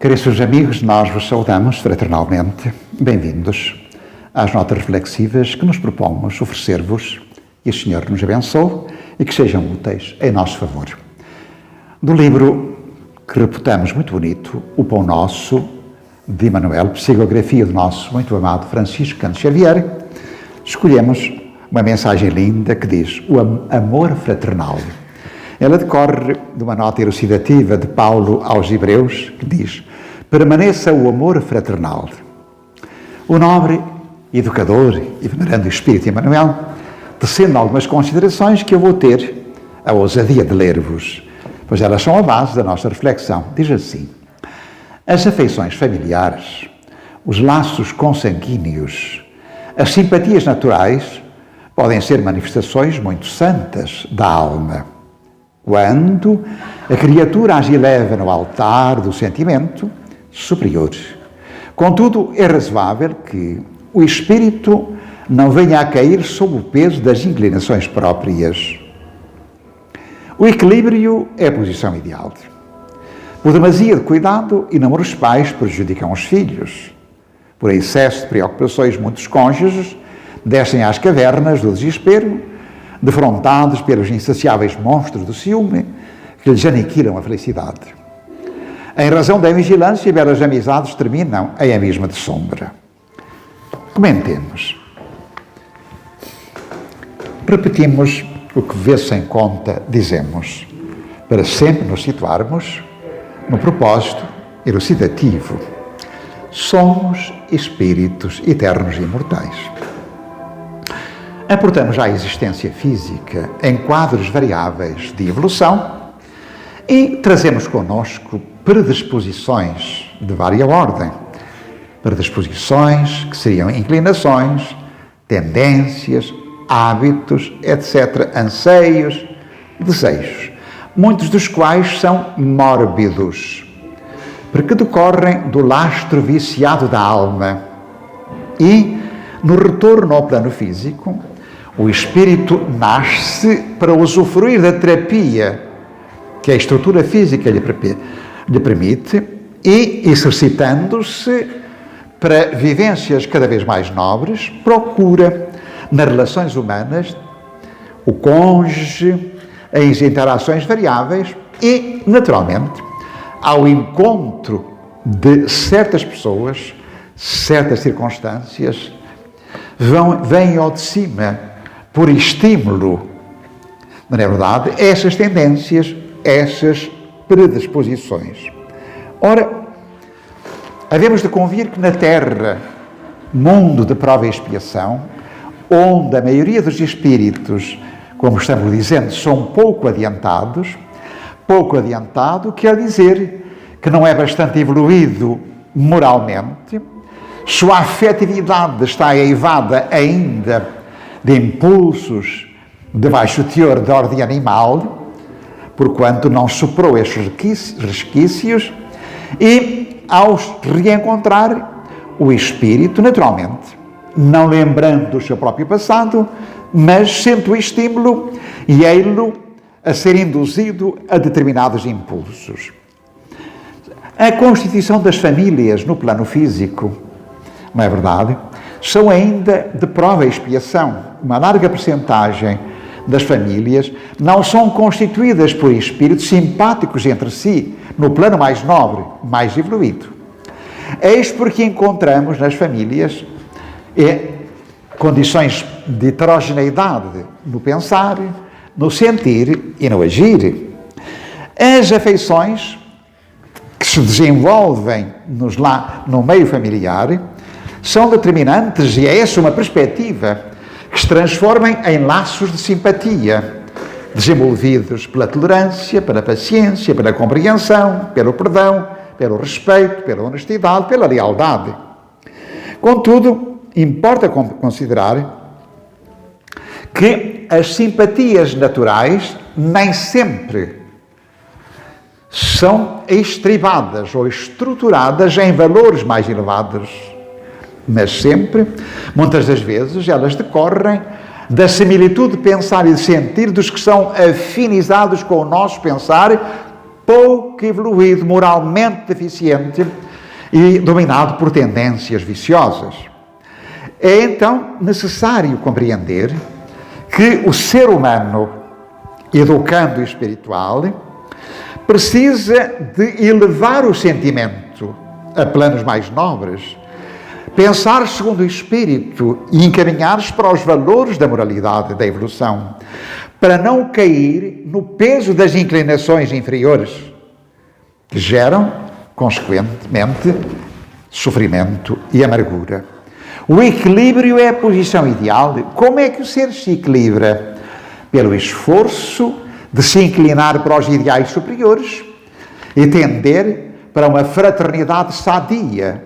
Caríssimos amigos, nós vos saudamos fraternalmente. Bem-vindos às notas reflexivas que nos propomos oferecer-vos, e o Senhor nos abençoe e que sejam úteis em nosso favor. Do livro que reputamos muito bonito, O Pão Nosso, de Emmanuel, psicografia do nosso muito amado Francisco Cândido Xavier, escolhemos uma mensagem linda que diz: o amor fraternal. Ela decorre de uma nota elucidativa de Paulo aos Hebreus, que diz: permaneça o amor fraternal. O nobre educador e venerando espírito Emmanuel, tecendo algumas considerações que eu vou ter a ousadia de ler-vos, pois elas são a base da nossa reflexão. Diz assim: as afeições familiares, os laços consanguíneos, as simpatias naturais podem ser manifestações muito santas da alma, quando a criatura as eleva no altar do sentimento superior. Contudo, é razoável que o espírito não venha a cair sob o peso das inclinações próprias. O equilíbrio é a posição ideal. Por demasia de cuidado e namoro, os pais prejudicam os filhos. Por excesso de preocupações, muitos cônjuges descem às cavernas do desespero, defrontados pelos insaciáveis monstros do ciúme que lhes aniquilam a felicidade. Em razão da vigilância, belas amizades terminam em abismo de sombra. Comentemos. Repetimos o que vê-se em conta, dizemos, para sempre nos situarmos no propósito elucidativo. Somos espíritos eternos e imortais. Aportamos à existência física em quadros variáveis de evolução e trazemos connosco predisposições de vária ordem. Predisposições que seriam inclinações, tendências, hábitos, etc., anseios, desejos, muitos dos quais são mórbidos, porque decorrem do lastro viciado da alma. E, no retorno ao plano físico, o espírito nasce para usufruir da terapia que a estrutura física lhe permite e, exercitando-se para vivências cada vez mais nobres, procura nas relações humanas o cônjuge, as interações variáveis e, naturalmente, ao encontro de certas pessoas, certas circunstâncias, vêm ao de cima, por estímulo, não é verdade, essas tendências, essas predisposições. Ora, havemos de convir que na Terra, mundo de prova e expiação, onde a maioria dos espíritos, como estamos dizendo, são pouco adiantado quer dizer que não é bastante evoluído moralmente, sua afetividade está eivada ainda de impulsos de baixo teor de ordem animal, porquanto não superou estes resquícios, e ao reencontrar o espírito, naturalmente, não lembrando do seu próprio passado, mas sente o estímulo e ele a ser induzido a determinados impulsos. A constituição das famílias no plano físico, não é verdade? São ainda de prova e expiação. Uma larga percentagem das famílias não são constituídas por espíritos simpáticos entre si, no plano mais nobre, mais evoluído. Eis porque encontramos nas famílias condições de heterogeneidade no pensar, no sentir e no agir. As afeições que se desenvolvem no meio familiar são determinantes, e é essa uma perspectiva que se transformem em laços de simpatia, desenvolvidos pela tolerância, pela paciência, pela compreensão, pelo perdão, pelo respeito, pela honestidade, pela lealdade. Contudo, importa considerar que as simpatias naturais nem sempre são estribadas ou estruturadas em valores mais elevados, mas sempre, muitas das vezes, elas decorrem da similitude de pensar e de sentir dos que são afinizados com o nosso pensar pouco evoluído, moralmente deficiente e dominado por tendências viciosas. É então necessário compreender que o ser humano, educando espiritual, precisa de elevar o sentimento a planos mais nobres, pensar segundo o espírito e encaminhar-se para os valores da moralidade, da evolução, para não cair no peso das inclinações inferiores, que geram, consequentemente, sofrimento e amargura. O equilíbrio é a posição ideal. Como é que o ser se equilibra? Pelo esforço de se inclinar para os ideais superiores e tender para uma fraternidade sadia,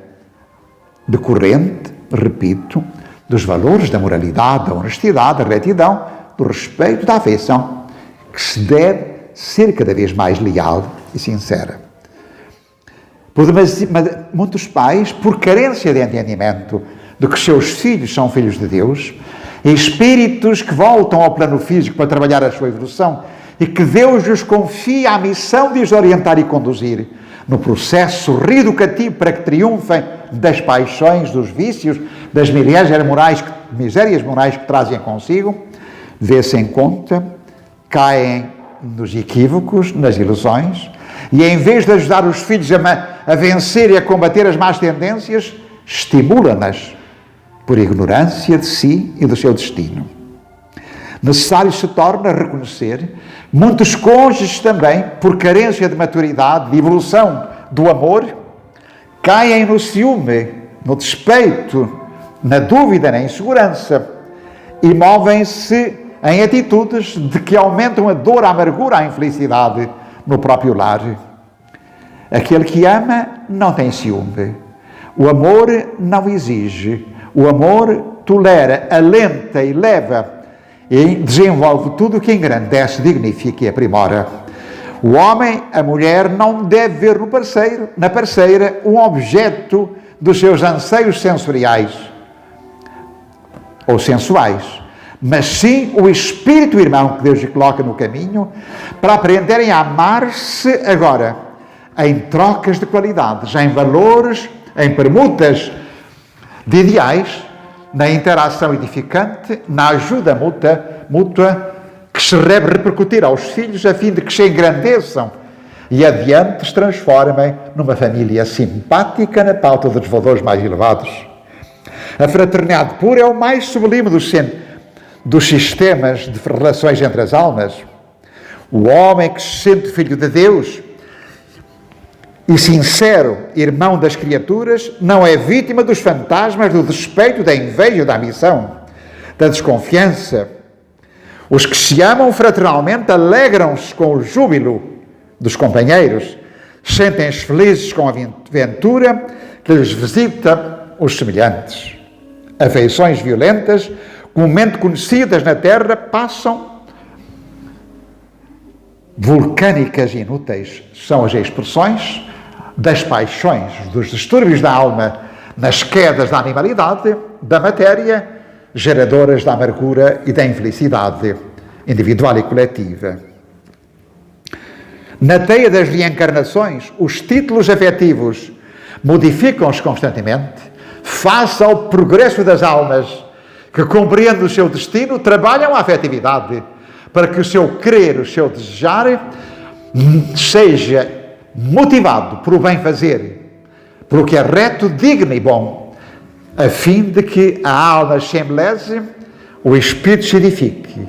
decorrente, repito, dos valores da moralidade, da honestidade, da retidão, do respeito, da afeição, que se deve ser cada vez mais leal e sincera. Muitos pais, por carência de entendimento de que seus filhos são filhos de Deus, e espíritos que voltam ao plano físico para trabalhar a sua evolução, e que Deus lhes confia a missão de os orientar e conduzir no processo reeducativo para que triunfem das paixões, dos vícios, das misérias morais que trazem consigo, vê-se em conta, caem nos equívocos, nas ilusões, e em vez de ajudar os filhos a vencer e a combater as más tendências, estimula-nas por ignorância de si e do seu destino. Necessário se torna reconhecer muitos cônjuges também, por carência de maturidade, de evolução do amor, caem no ciúme, no despeito, na dúvida, na insegurança e movem-se em atitudes de que aumentam a dor, a amargura, a infelicidade no próprio lar. Aquele que ama não tem ciúme. O amor não exige. O amor tolera, alenta e leva e desenvolve tudo o que engrandece, dignifica e aprimora. O homem, a mulher, não deve ver no parceiro, na parceira, um objeto dos seus anseios sensoriais ou sensuais, mas sim o espírito irmão que Deus lhe coloca no caminho para aprenderem a amar-se agora, em trocas de qualidades, em valores, em permutas de ideais, na interação edificante, na ajuda mútua que se deve repercutir aos filhos a fim de que se engrandeçam e adiante se transformem numa família simpática na pauta dos valores mais elevados. A fraternidade pura é o mais sublime dos sistemas de relações entre as almas. O homem que se sente filho de Deus e sincero irmão das criaturas não é vítima dos fantasmas do despeito, da inveja, da ambição, da desconfiança. Os que se amam fraternalmente alegram-se com o júbilo dos companheiros, sentem-se felizes com a ventura que lhes visita os semelhantes. Afeições violentas, comumente conhecidas na terra, passam vulcânicas e inúteis. São as expressões das paixões, dos distúrbios da alma, nas quedas da animalidade, da matéria, geradoras da amargura e da infelicidade individual e coletiva. Na teia das reencarnações, os títulos afetivos modificam-se constantemente, face ao progresso das almas que, compreendem o seu destino, trabalham a afetividade para que o seu querer, o seu desejar seja motivado por o bem-fazer, por o que é reto, digno e bom, a fim de que a alma se embeleze, o espírito se edifique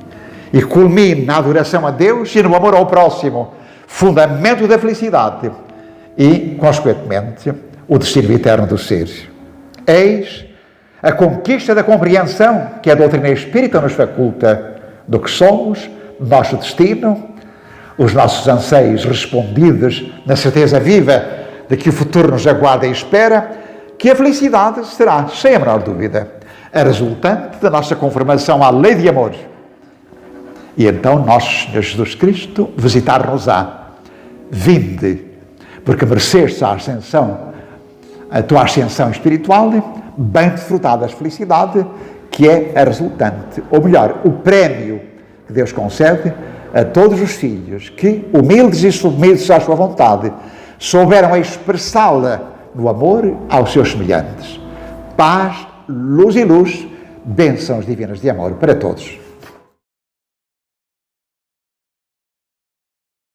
e culmine na adoração a Deus e no amor ao próximo, fundamento da felicidade e, consequentemente, o destino eterno do ser. Eis a conquista da compreensão que a doutrina espírita nos faculta do que somos, nosso destino, os nossos anseios respondidos na certeza viva de que o futuro nos aguarda e espera, que a felicidade será, sem a menor dúvida, a resultante da nossa conformação à lei de amor. E então nosso Senhor Jesus Cristo visitar-nos-á. Vinde, porque mereceste a tua ascensão espiritual, bem desfrutada da felicidade, que é a resultante, ou melhor, o prémio que Deus concede a todos os filhos que, humildes e submissos à sua vontade, souberam expressá-la no amor aos seus semelhantes. Paz, luz e luz, bênçãos divinas de amor para todos.